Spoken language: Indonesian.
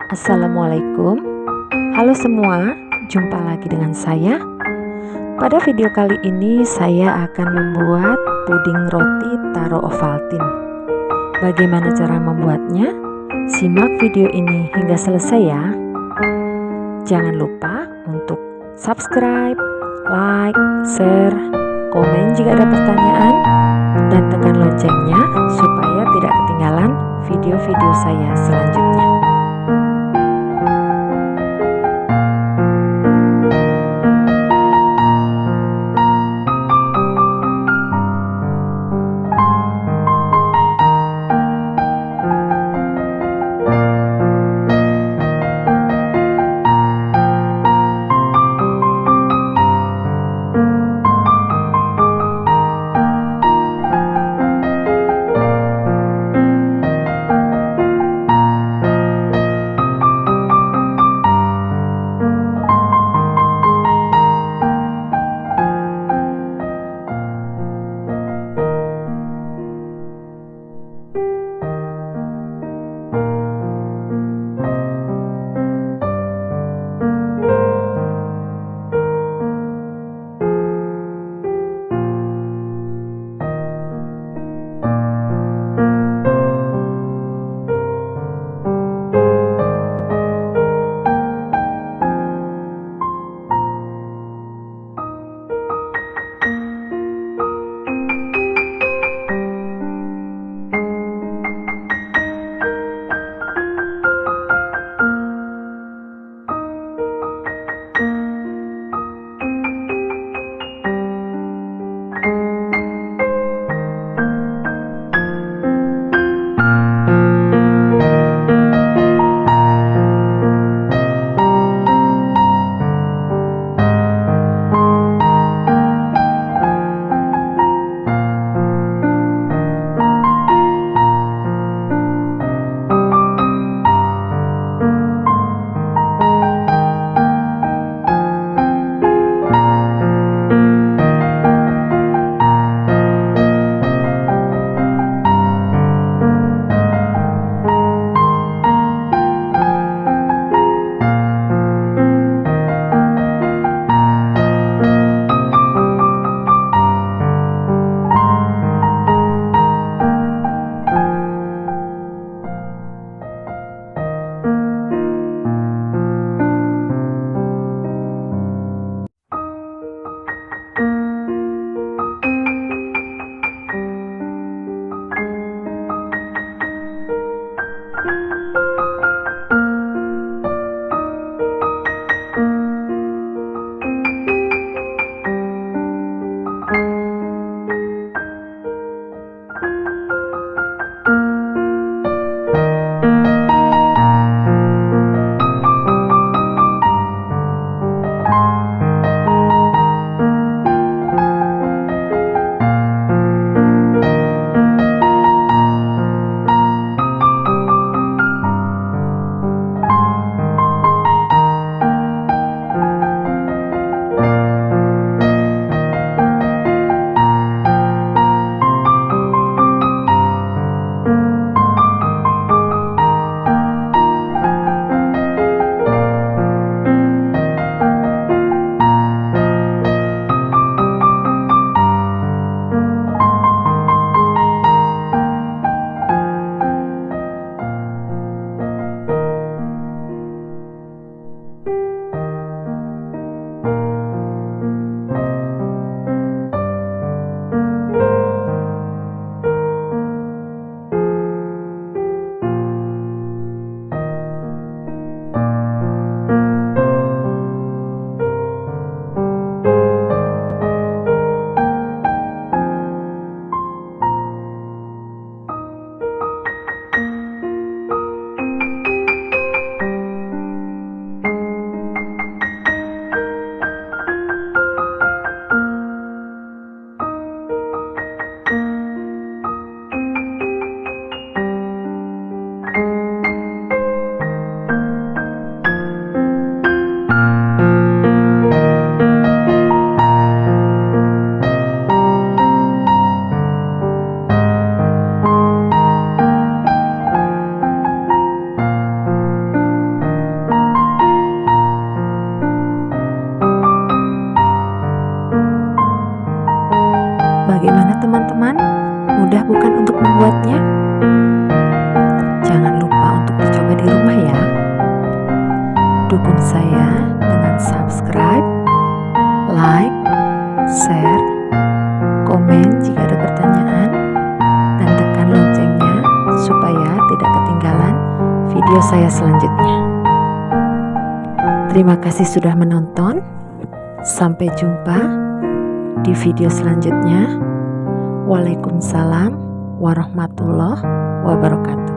Assalamualaikum. Halo semua, jumpa lagi dengan saya. Pada video kali ini saya akan membuat puding roti taro Ovaltine. Bagaimana cara membuatnya? Simak video ini hingga selesai ya. Jangan lupa untuk subscribe, like, share, komen jika ada pertanyaan, dan tekan loncengnya supaya tidak ketinggalan video-video saya selanjutnya. mudah bukan untuk membuatnya? Jangan lupa untuk dicoba di rumah ya. Dukung saya dengan subscribe, like, share, komen jika ada pertanyaan, dan tekan loncengnya supaya tidak ketinggalan video saya selanjutnya. Terima kasih sudah menonton. Sampai jumpa di video selanjutnya. Waalaikumsalam warahmatullahi wabarakatuh.